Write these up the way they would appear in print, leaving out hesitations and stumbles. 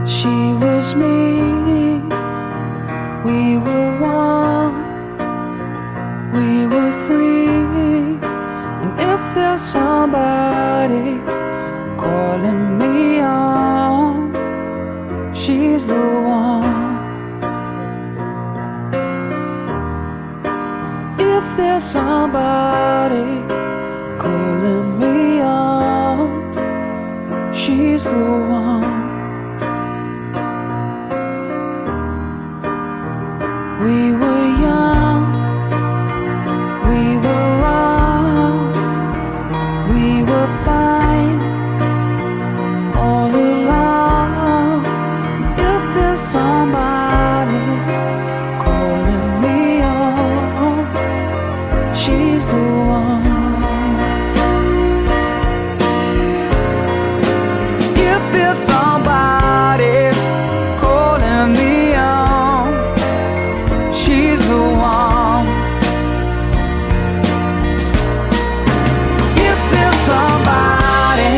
She was me, we were one, we were free. And if there's somebody calling me on, she's the one. If there's somebody calling me on, she's the one. We were young, we were wrong, we were fine all along. If there's somebody calling me on, she's the one. If there's somebody calling me on, she's the one. If there's somebody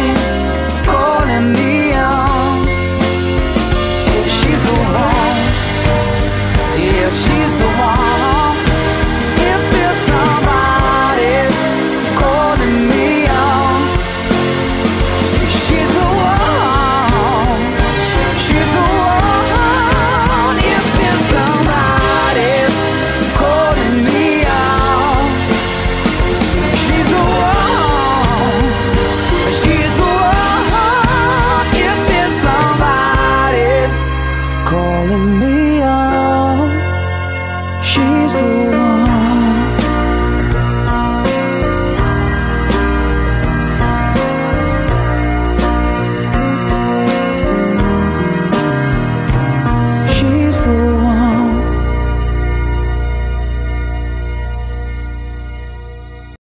calling me on, she's the one. Yeah, she's the one. If there's somebody calling me on, she's the one. She's the one. If there's somebody calling me on, she's the one. She's the one. If there's somebody calling me on, she's the one.